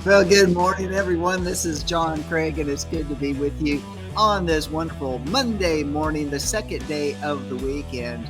Well, good morning, everyone. This is John Craig, and it's good to be with you on this wonderful Monday morning, the second day of the week. And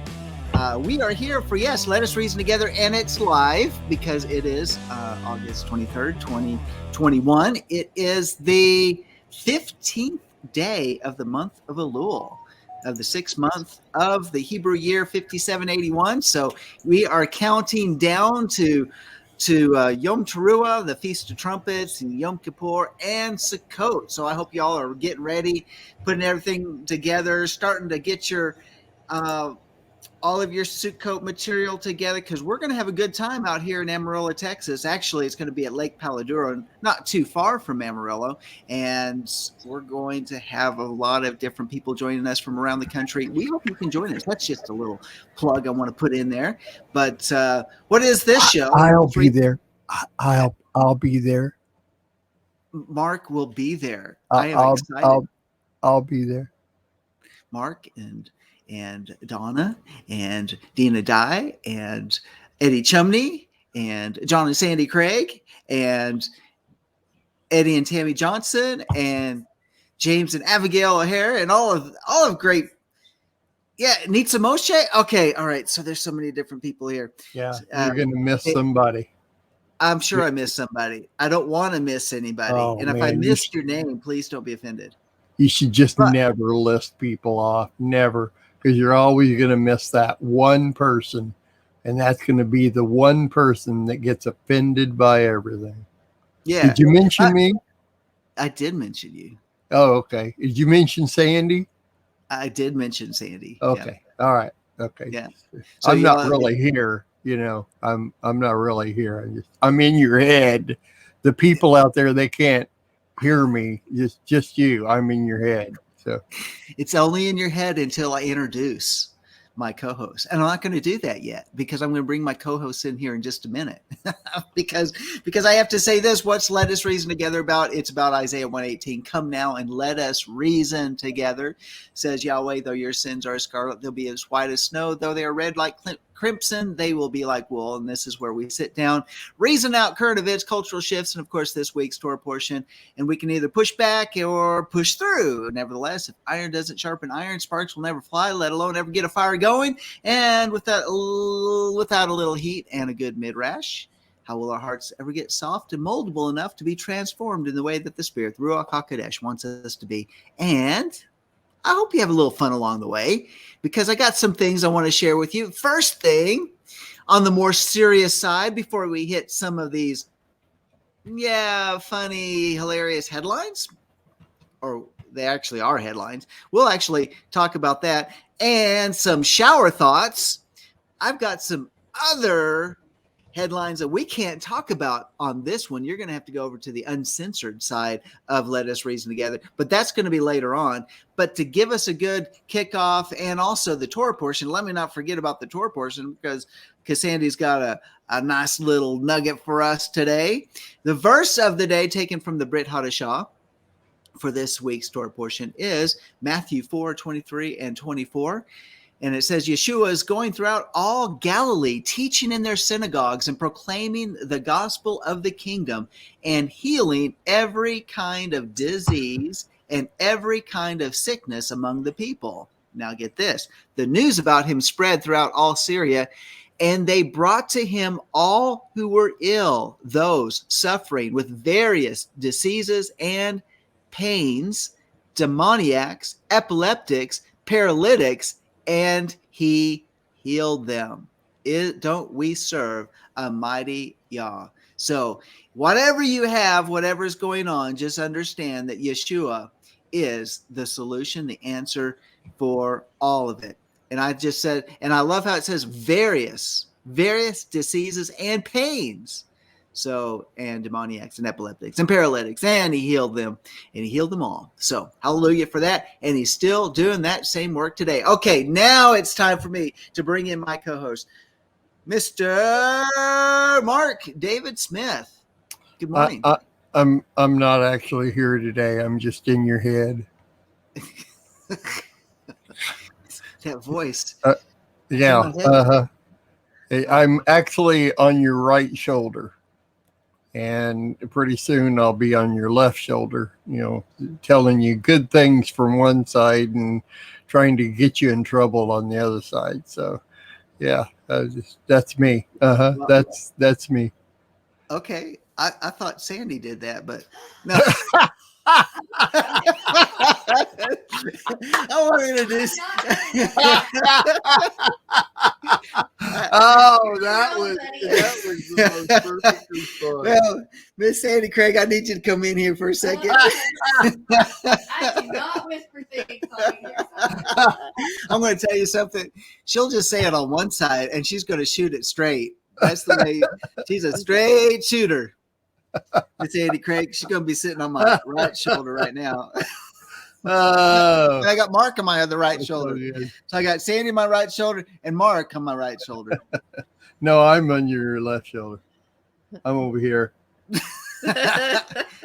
we are here for, yes, Let Us Reason Together, and it's live because it is August 23rd, 2021. It is the 15th day of the month of Elul, of the 6th month of the Hebrew year 5781. So we are counting down to Yom Teruah, the Feast of Trumpets, and Yom Kippur, and Sukkot. So I hope y'all are getting ready, putting everything together, starting to get your all of your Sukkot material together, because we're going to have a good time out here in Amarillo, Texas. Actually, it's going to be at Lake Paladuro, not too far from Amarillo, and we're going to have a lot of different people joining us from around the country. We hope you can join us. That's just a little plug I want to put in there. But what is this show? I'll be there. I'll be there. Mark will be there. I am excited. I'll be there. Mark and Donna and Dina Dye and Eddie Chumney and John and Sandy Craig and Eddie and Tammy Johnson and James and Abigail O'Hare and all of great. Yeah, Nitsa Moshe. Okay, all right. So there's so many different people here. Yeah, you're gonna miss somebody. I'm sure I missed somebody. I don't want to miss anybody. And if I missed your name, please don't be offended. You should just never list people off. Never. Because you're always going to miss that one person, and that's going to be the one person that gets offended by everything. Yeah. Did you mention me? I did mention you. Oh, okay. Did you mention Sandy? I did mention Sandy. Okay. Yeah. All right. Okay. Yeah. So I'm not really here. You know, I'm not really here. I'm in your head. The people out there, they can't hear me. Just you. I'm in your head. So it's only in your head until I introduce my co-host, and I'm not going to do that yet because I'm going to bring my co-host in here in just a minute because I have to say this. What's Let Us Reason Together about? It's about Isaiah 118. Come now and let us reason together, says Yahweh. Though your sins are as scarlet, they'll be as white as snow. Though they are red like crimson, they will be like wool. And this is where we sit down, reason out current events, cultural shifts, and of course this week's Torah portion. And we can either push back or push through. Nevertheless, if iron doesn't sharpen iron, sparks will never fly, let alone ever get a fire going. And without a little heat and a good midrash, how will our hearts ever get soft and moldable enough to be transformed in the way that the Spirit, Ruach HaKodesh, wants us to be? And I hope you have a little fun along the way, because I got some things I want to share with you. First thing, on the more serious side, before we hit some of these, funny, hilarious headlines, or they actually are headlines. We'll actually talk about that and some shower thoughts. I've got some other headlines that we can't talk about on this one. You're going to have to go over to the uncensored side of Let Us Reason Together, but that's going to be later on. But to give us a good kickoff and also the Torah portion, let me not forget about the Torah portion because Sandy's got a nice little nugget for us today. The verse of the day taken from the Brit Hadashah for this week's Torah portion is Matthew 4:23 and 24. And it says, Yeshua is going throughout all Galilee, teaching in their synagogues and proclaiming the gospel of the kingdom and healing every kind of disease and every kind of sickness among the people. Now get this. The news about him spread throughout all Syria, and they brought to him all who were ill, those suffering with various diseases and pains, demoniacs, epileptics, paralytics, and he healed them. Don't we serve a mighty Yah? So whatever you have, whatever is going on, just understand that Yeshua is the solution, the answer for all of it. And I just said, and I love how it says various diseases and pains. So, and demoniacs and epileptics and paralytics, and he healed them, and he healed them all. So, hallelujah for that. And he's still doing that same work today. Okay, now it's time for me to bring in my co-host, Mr. Mark David Smith. Good morning. I'm not actually here today. I'm just in your head. That voice. Yeah. I'm actually on your right shoulder. And pretty soon I'll be on your left shoulder, telling you good things from one side and trying to get you in trouble on the other side. So, yeah, that's me. Wow. That's me. Okay. I thought Sandy did that, but no. I wanted to do. Oh, that was the most perfectly fun. Well, Miss Sandy Craig, I need you to come in here for a second. I do not whisper things on here. I'm going to tell you something. She'll just say it on one side, and she's going to shoot it straight. That's the way. She's a straight shooter. Miss Sandy Craig, she's going to be sitting on my right shoulder right now. I got Mark on my other right shoulder. So I got Sandy on my right shoulder and Mark on my right shoulder. No, I'm on your left shoulder. I'm over here.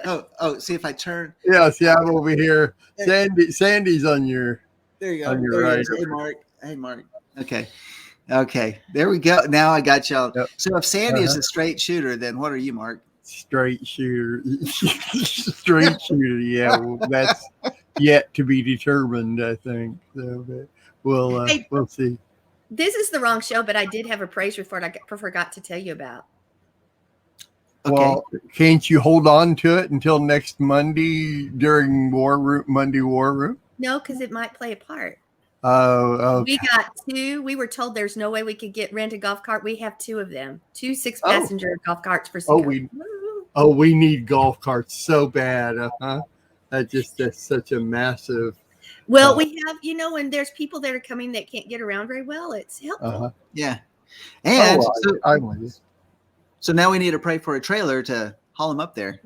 Oh, see if I turn. Yeah, see, I'm over here. Sandy's on your. There you go. On your right. Hey, Mark. Okay. There we go. Now I got y'all. Yep. So if Sandy is a straight shooter, then what are you, Mark? Straight shooter. Straight shooter. Yeah, well, that's yet to be determined, I think. So, we'll see. This is the wrong show, but I did have a praise report I forgot to tell you about. Okay. Well, can't you hold on to it until next Monday during Monday War Room? No, because it might play a part. Oh, okay. We got 2. We were told there's no way we could rent a golf cart. We have 2 of them. 2 6-passenger golf carts for sale. We need golf carts so bad. That's such a massive. Well, we have, when there's people that are coming that can't get around very well, it's helpful. Yeah. And I'm with you. So now we need to pray for a trailer to haul them up there.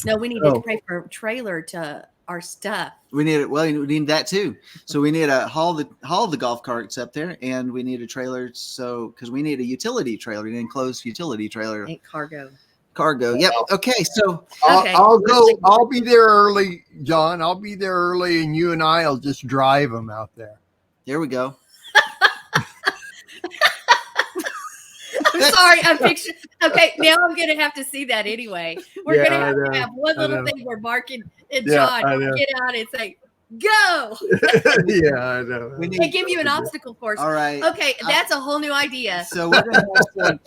No, we need to pray for a trailer to our stuff. We need that too. So we need to haul the golf carts up there, and we need a trailer. So because we need a utility trailer, an enclosed utility trailer. And cargo. Yep. Okay. So I'll go. I'll be there early, John. I'll be there early, and you and I'll just drive them out there. There we go. I'm sorry. I'm picturing. Okay, now I'm going to have to see that anyway. We're going to have one little thing where Mark and John get out and say, "Go!" Yeah, I know. They give you an obstacle course. All right. Okay, that's a whole new idea. So we're gonna have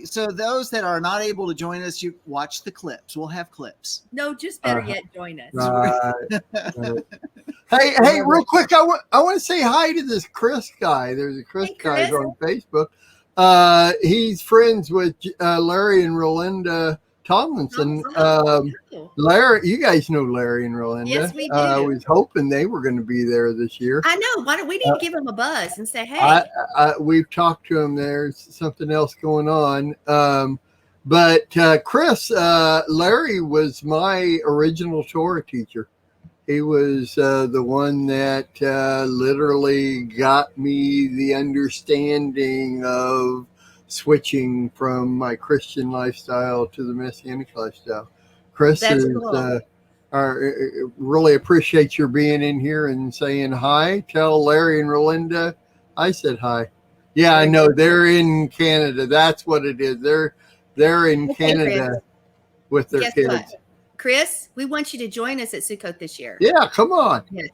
so those that are not able to join us, you watch the clips. We'll have clips. No, just better yet, join us. Right. Hey, real quick, I want to say hi to this Chris guy. There's a Chris guy on Facebook. He's friends with Larry and Rolinda Tomlinson. Larry, you guys know Larry and Rolinda. Yes, we do. I was hoping they were going to be there this year. I know. Why don't we need to give them a buzz and say, "Hey"? We've talked to them. There's something else going on. But Chris, Larry was my original Torah teacher. He was the one that literally got me the understanding of switching from my Christian lifestyle to the Messianic lifestyle. Chris That's is cool. really appreciate your being in here and saying hi. Tell Larry and Rolinda I said hi. Yeah, I know they're in Canada. That's what it is. They're in Canada Chris, with their guess kids. what? Chris, we want you to join us at Sukkot this year. Yeah, come on. Yes.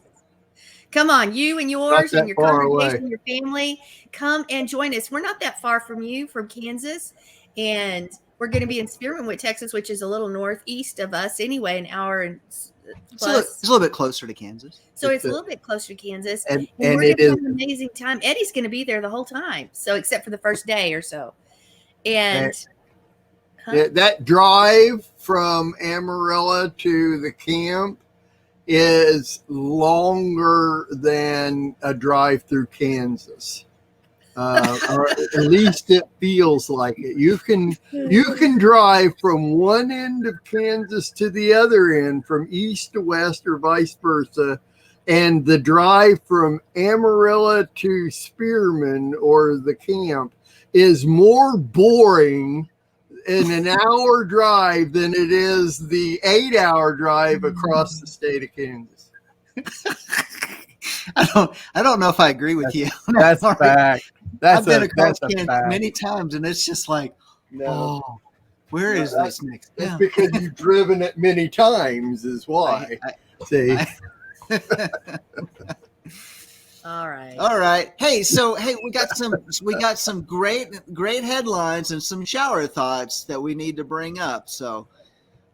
Come on, you and yours Not and your that far congregation, away. your family, come and join us. We're not that far from you, from Kansas, and we're going to be in Spearmanwood, Texas, which is a little northeast of us anyway, an hour and plus. It's a little bit closer to Kansas. So it's a little bit closer to Kansas. And we're going it to is have an amazing time. Eddie's going to be there the whole time, so except for the first day or so. And that drive from Amarillo to the camp is longer than a drive through Kansas. Or at least it feels like it. You can drive from one end of Kansas to the other end, from east to west or vice versa, and the drive from Amarillo to Spearman or the camp is more boring in an hour drive than it is the 8-hour drive across the state of Kansas. I don't know if I agree with you. That's a fact. I've been across Kansas many times, and it's just like, no. Where is this next? That's because you've driven it many times, is why. See. All right. All right. Hey, we got some great headlines and some shower thoughts that we need to bring up. So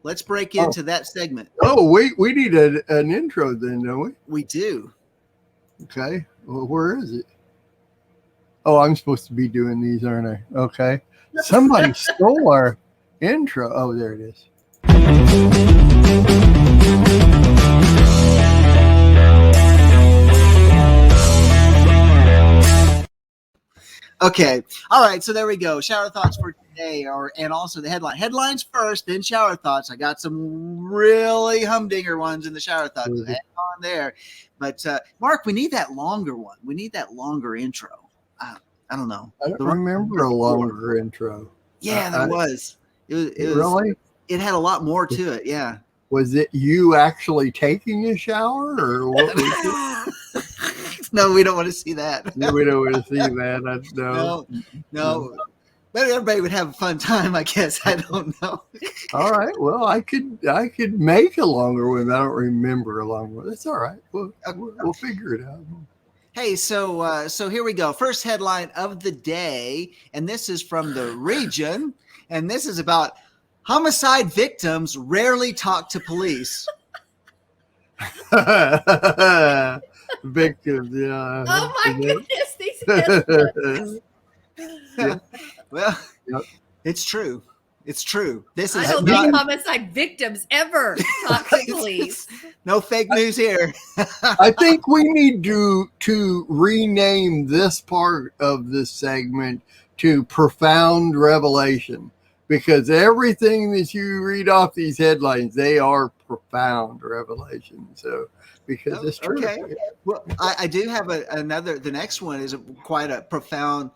let's break into that segment. Oh, we need an intro then, don't we? We do. Okay. Well, where is it? Oh, I'm supposed to be doing these, aren't I? Okay. Somebody stole our intro. Oh, there it is. Okay. All right. So there we go. Shower thoughts for today, and also the headline. Headlines first, then shower thoughts. I got some really humdinger ones in the shower thoughts. Mm-hmm. Hang on there. But Mark, we need that longer one. We need that longer intro. I don't know. I don't remember a longer intro. Yeah, there was. It was really. It had a lot more to it. Yeah. Was it you actually taking a shower, or what? No, we don't want to see that. No, we don't want to see that. No. But everybody would have a fun time, I guess. I don't know. All right. Well, I could make a longer one. I don't remember a longer one. That's all right. We'll figure it out. Hey, so here we go. First headline of the day, and this is from The Region, and this is about homicide victims rarely talk to police. Victims, yeah. Oh my goodness, these headlines. Yeah. Well, It's true. It's true. This is I don't think homicide victims ever talk to police. No fake news here. I think we need to rename this part of this segment to Profound Revelation, because everything that you read off these headlines, they are profound revelations. So, because it's true. Okay. Well, I do have another. The next one is quite a profound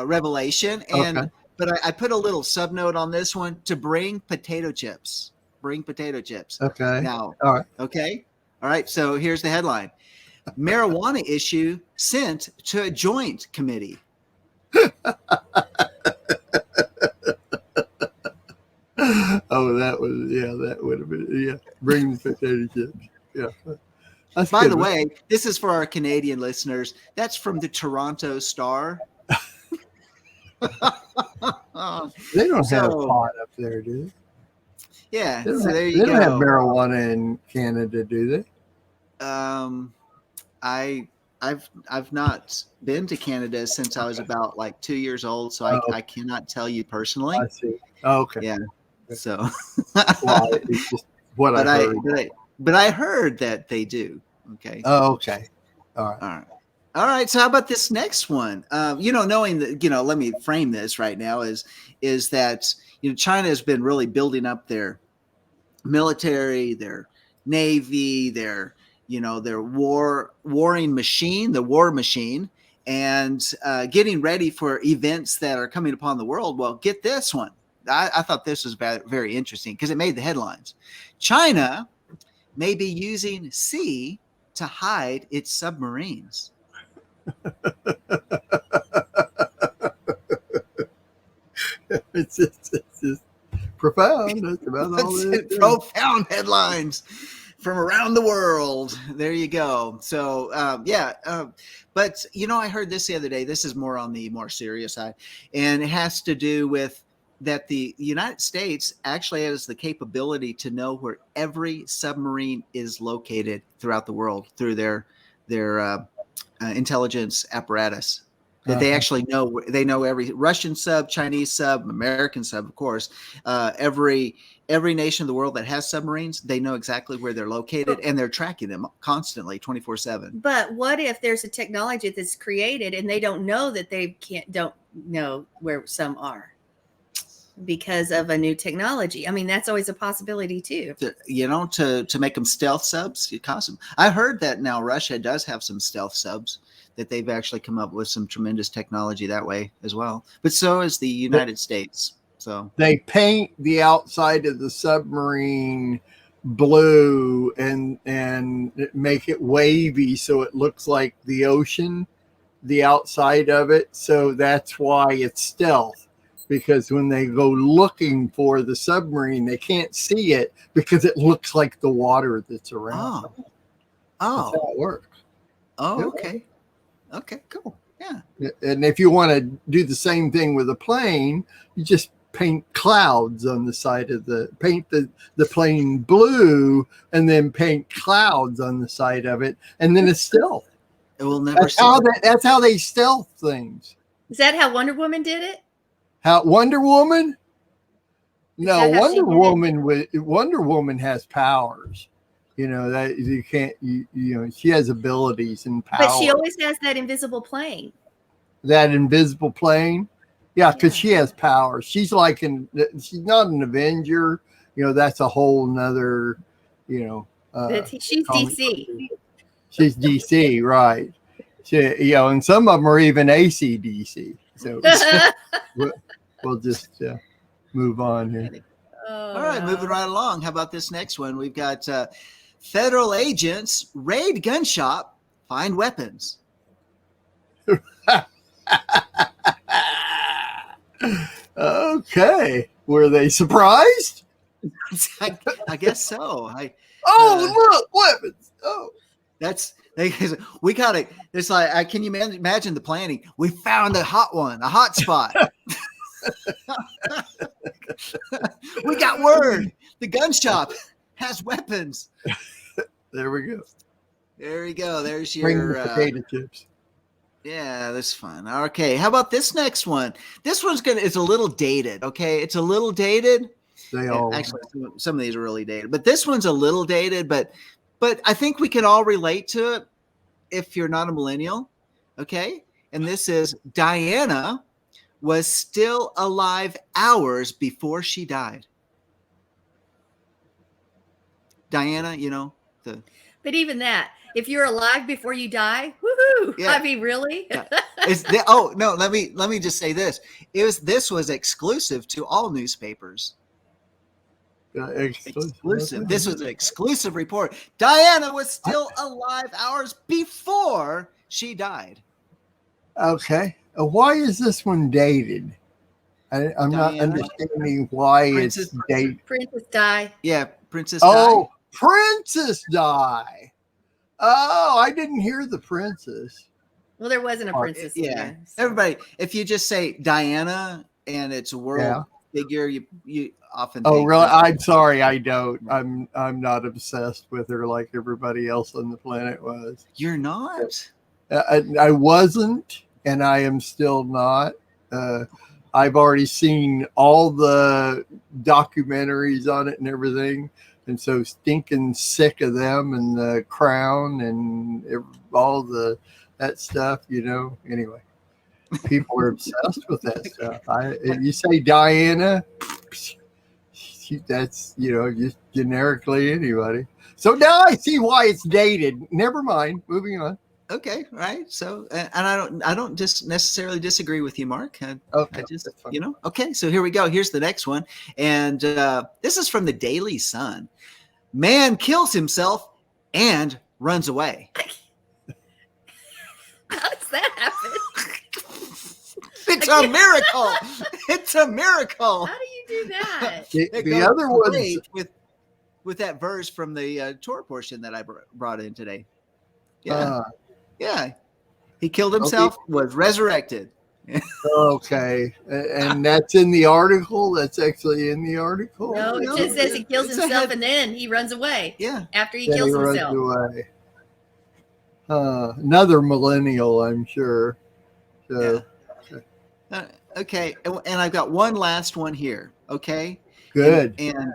revelation, and. Okay. But I put a little subnote on this one to bring potato chips. Bring potato chips. Okay. Now, all right. Okay. All right. So here's the headline. Marijuana issue sent to a joint committee. Oh, that would have been, bring the potato chips. Yeah. That's By the way, this is for our Canadian listeners. That's from the Toronto Star. They don't have pot up there, do they? Yeah, they there you go. They don't have marijuana in Canada, do they? I've not been to Canada since I was about 2 years old, so I cannot tell you personally. I see. Oh, okay. Yeah. So, well, it's just what I heard. But I heard that they do. Okay. Oh, okay. All right. All right. So how about this next one? Knowing that, let me frame this right now is that, China has been really building up their military, their navy, their warring machine, the war machine, and getting ready for events that are coming upon the world. Well, get this one. I thought this was very interesting because it made the headlines. China may be using sea to hide its submarines. It's just profound. That's about all it is. Profound headlines from around the world. There you go. So, but I heard this the other day. This is more on the more serious side, and it has to do with that the United States actually has the capability to know where every submarine is located throughout the world through their intelligence apparatus. That they actually know. They know every Russian sub, Chinese sub, American sub, of course. Every nation in the world that has submarines, they know exactly where they're located, and they're tracking them constantly, 24/7. But what if there's a technology that's created and they don't know that they don't know where some are because of a new technology? I mean, that's always a possibility too. To make them stealth subs, it costs them. I heard that now Russia does have some stealth subs, that they've actually come up with some tremendous technology that way as well. But so is the United States. So they paint the outside of the submarine blue and make it wavy so it looks like the ocean, the outside of it. So that's why it's stealth. because when they go looking for the submarine, they can't see it because it looks like the water that's around. Oh, That's how oh, it works. oh. Yeah. Okay, okay, cool. Yeah. And if you want to do the same thing with a plane, you just paint clouds on the side of paint the plane blue and then paint clouds on the side of it, and then it's stealth. It will never. That's how they stealth things. Is that how Wonder Woman did it? How Wonder Woman? No, that how she did it? Wonder Woman has powers. You know that you can't. You know she has abilities and powers. But she always has that invisible plane. That invisible plane. Yeah, because she has powers. She's like she's not an Avenger. You know, that's a whole nother, you know. She's DC. She's DC, right. You know, and some of them are even AC/DC. So we'll just move on here. All right, moving right along. How about this next one? We've got federal agents raid gun shop, find weapons. Okay. Were they surprised? I guess so. Look, weapons. Oh, we got it. It's like, can you imagine the planning? We found a hot one, a hot spot. We got word. The gun shop has weapons. There we go. There you go. There's Bring your the potato chips. Yeah, that's fun. Okay, how about this next one? This one's it's a little dated. Okay, it's a little dated. They all actually some of these are really dated, but this one's a little dated. But I think we can all relate to it if you're not a millennial. Okay, and this is Diana was still alive hours before she died. Diana, you know the. But even that, if you're alive before you die, woohoo! Yeah. I mean, really? Yeah. No. Let me just say this. This was exclusive to all newspapers. Exclusive. This was an exclusive report. Diana was still alive hours before she died. Okay. Why is this one dated? I'm not understanding why it's dated. Princess Di. Yeah, Princess Di. Princess Di. Oh, I didn't hear the princess. Well, there wasn't a princess. Yeah. So. Everybody, if you just say Diana and it's a world figure, you often think really? I'm sorry, I don't. I'm not obsessed with her like everybody else on the planet was. You're not? I wasn't, and I am still not. I've already seen all the documentaries on it and everything. And so stinking sick of them and the Crown and all that stuff, you know. Anyway, people are obsessed with that stuff. You say Diana, that's, you know, just generically anybody. So now I see why it's dated. Never mind. Moving on. Okay, right. So, and I don't just necessarily disagree with you, Mark. I just, you know. Okay, so here we go. Here's the next one, and this is from the Daily Sun. Man kills himself and runs away. How does that happen? It's a miracle. It's a miracle. How do you do that? The other one with that verse from the Torah portion that I brought in today. Yeah. Yeah, he killed himself, was resurrected. Okay, and that's in the article. That's actually in the article. No, it just says he kills himself and then he runs away. Yeah, after he kills himself. Away. Another millennial, I'm sure. So, okay, and I've got one last one here. Okay, good. And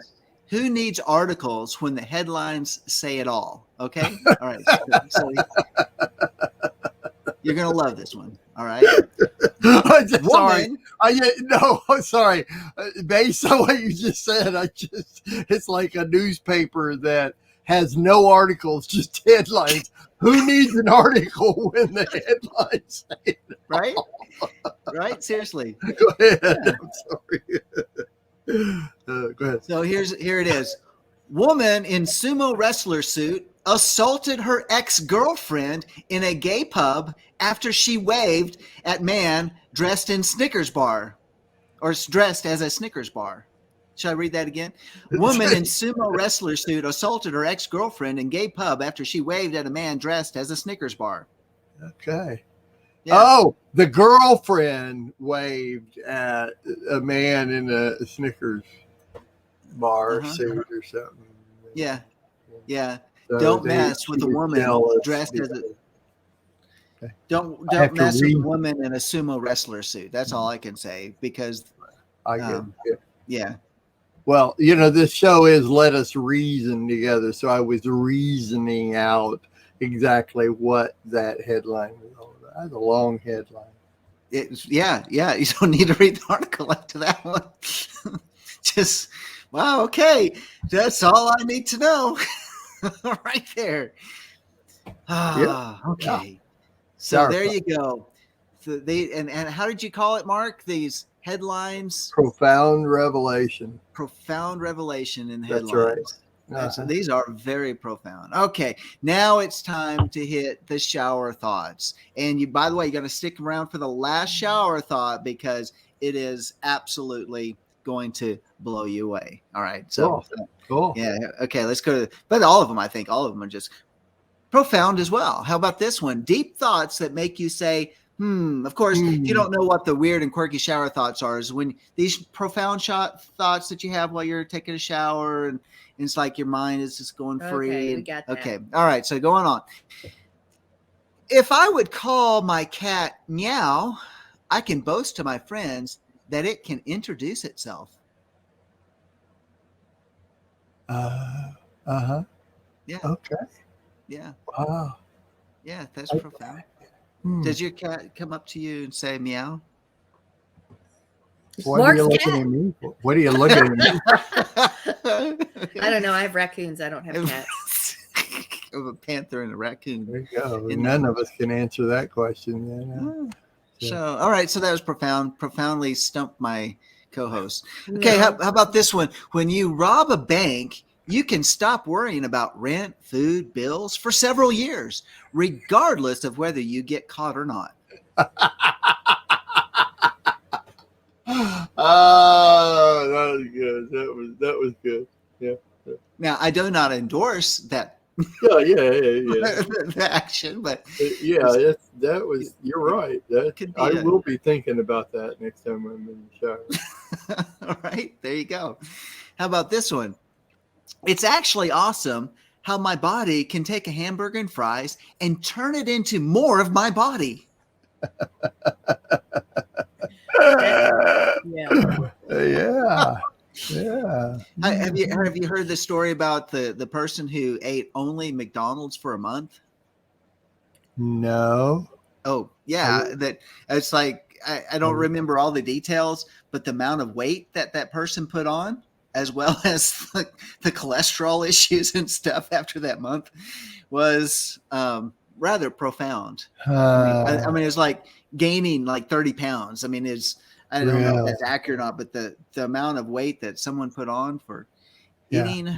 who needs articles when the headlines say it all? Okay, all right. So you're gonna love this one. All right. Sorry. Sorry. Based on what you just said, it's like a newspaper that has no articles, just headlines. Who needs an article when the headlines say it? Right? Right? Seriously. Go ahead. Yeah. I'm sorry. Go ahead. So here it is. Woman in sumo wrestler suit assaulted her ex-girlfriend in a gay pub after she waved at man dressed in Snickers bar. or dressed as a Snickers bar. Should I read that again? Woman in sumo wrestler suit assaulted her ex-girlfriend in gay pub after she waved at a man dressed as a Snickers bar. Okay. Yeah. Oh, the girlfriend waved at a man in a Snickers bar suit or something. Yeah. Yeah. So Don't mess with a woman dressed as a don't mess with a woman in a sumo wrestler suit. That's all I can say, because I get it. Yeah. Well, this show is Let Us Reason Together. So I was reasoning out exactly what that headline was all about. That's a long headline. Yeah. You don't need to read the article after that one. Just, wow, okay. That's all I need to know. Right there. Okay. Yeah. So there you go. So and how did you call it, Mark? These headlines? Profound revelation. Profound revelation in headlines. That's right. So these are very profound. Okay, now it's time to hit the shower thoughts. And by the way, you got to stick around for the last shower thought, because it is absolutely going to blow you away. All right. So cool. Yeah. Okay. Let's go but all of them, I think all of them are just profound as well. How about this one? Deep thoughts that make you say, Of course, you don't know what the weird and quirky shower thoughts are. Is when these profound thoughts that you have while you're taking a shower, and it's like your mind is just going free. Okay, we got that. Okay. All right. So going on. If I would call my cat Meow, I can boast to my friends that it can introduce itself. Yeah. Okay. Yeah. Wow. Yeah, that's profound. Does your cat come up to you and say meow? What are you looking at me for? What are you looking at me? I don't know. I have raccoons. I don't have cats. I have a panther and a raccoon. There you go. None of us can answer that question then. So, all right. So that was profound. Profoundly stumped my co-host. Okay. How about this one? When you rob a bank, you can stop worrying about rent, food, bills for several years, regardless of whether you get caught or not. Oh, that was good. That was good. Yeah. Now, I do not endorse that. Yeah. The action, but that was. You're right. I will be thinking about that next time I'm in the shower. All right, there you go. How about this one? It's actually awesome how my body can take a hamburger and fries and turn it into more of my body. Yeah. Have you heard the story about the person who ate only McDonald's for a month? No. Oh, yeah. That it's like I don't remember all the details, but the amount of weight that person put on, as well as the cholesterol issues and stuff after that month, was rather profound. I mean, it's like gaining like 30 pounds. I mean, I don't know if that's accurate or not, but the amount of weight that someone put on for eating.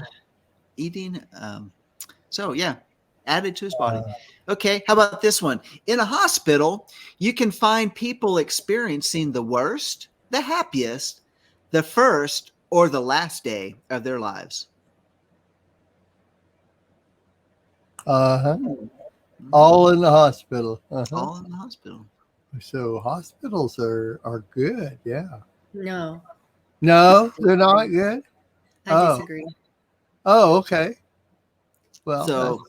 So yeah, added to his body. Okay. How about this one? In a hospital, you can find people experiencing the worst, the happiest, the first, or the last day of their lives. All in the hospital. All in the hospital. So hospitals are good. Yeah. No, they're not good. I disagree. Oh, okay. Well, so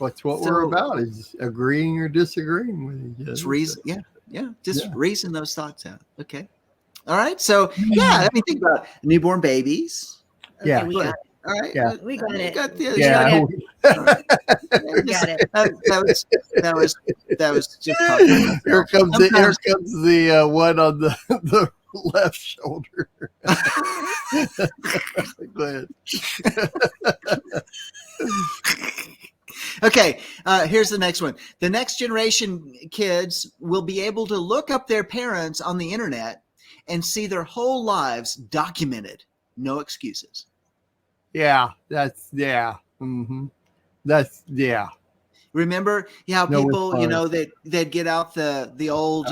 that's what we're about, is agreeing or disagreeing with each other. It's reason. Yeah. Just reason those thoughts out. Okay. All right. So let me think about newborn babies. Okay, we got it. All right. Yeah. We got it. Got the, We got it. That was just talking. Here comes the one on the left shoulder. Go ahead. Okay, here's the next one. The next generation kids will be able to look up their parents on the internet and see their whole lives documented. No excuses. Yeah, that's That's Remember how people, they'd get out the old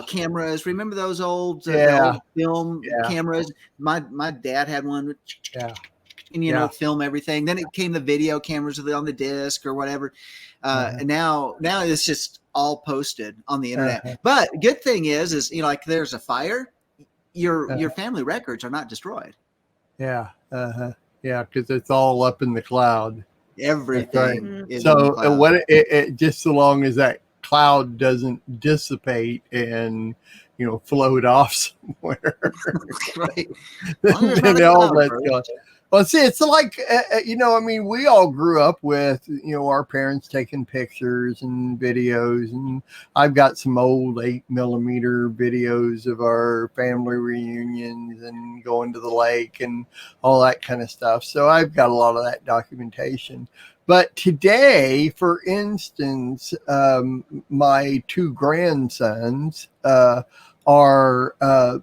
cameras. Remember those old, Yeah. old film Yeah. cameras? My dad had one. Yeah. And film everything. Then it came the video cameras on the disc or whatever. And now it's just all posted on the internet. But good thing is like there's a fire, your family records are not destroyed. Yeah. Yeah, because it's all up in the cloud. Everything. Right. So what it just so long as that cloud doesn't dissipate and float off somewhere. Right. Then all that's gone. Well, see, it's like, we all grew up with, our parents taking pictures and videos, and I've got some old 8mm videos of our family reunions and going to the lake and all that kind of stuff. So I've got a lot of that documentation. But today, for instance, my 2 grandsons are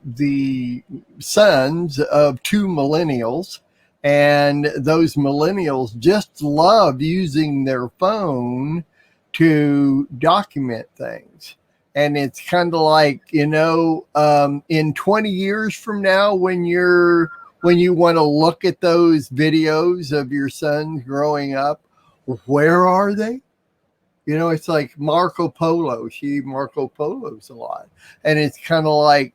the sons of 2 millennials. And those millennials just love using their phone to document things. And it's kind of like, in 20 years from now, when you want to look at those videos of your sons growing up, where are they? It's like Marco Polo. Marco Polo's a lot. And it's kind of like,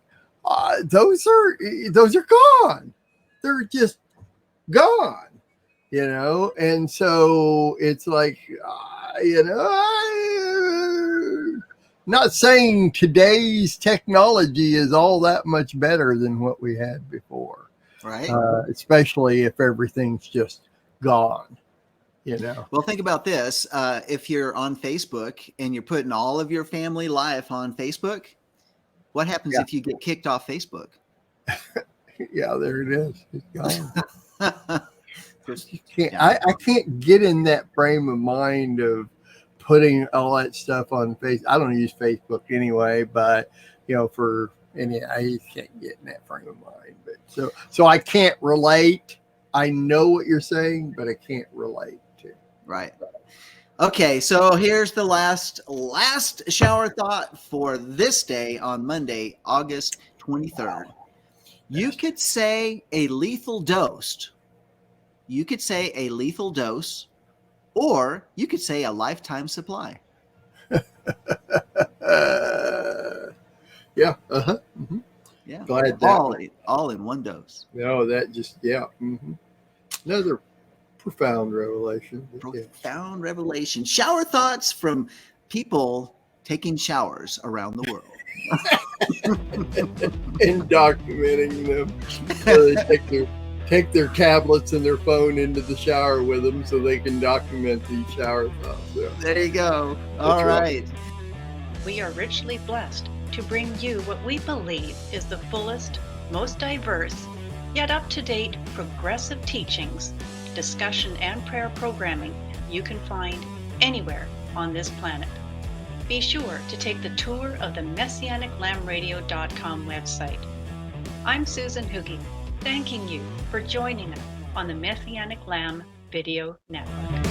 those are gone. They're just gone, and so it's like, not saying today's technology is all that much better than what we had before, right? Especially if everything's just gone, Well, think about this. If you're on Facebook and you're putting all of your family life on Facebook, what happens if you get kicked off Facebook? Yeah, there it is. It's gone. I can't get in that frame of mind of putting all that stuff on Facebook. I don't use Facebook anyway, but I just can't get in that frame of mind. But so I can't relate. I know what you're saying, but I can't relate to. Right. Okay, so here's the last shower thought for this day on Monday, August 23rd. You could say a lethal dose. You could say a lethal dose, or you could say a lifetime supply. Yeah. Mm-hmm. Yeah. Glad that all in one dose. No, that just Mm-hmm. Another profound revelation. Profound revelation. Shower thoughts from people taking showers around the world. And documenting them. So they take their tablets and their phone into the shower with them so they can document these shower thoughts. Yeah. There you go. All right. We are richly blessed to bring you what we believe is the fullest, most diverse, yet up-to-date progressive teachings, discussion, and prayer programming you can find anywhere on this planet. Be sure to take the tour of the MessianicLambRadio.com website. I'm Susan Hoogie, thanking you for joining us on the Messianic Lamb Video Network.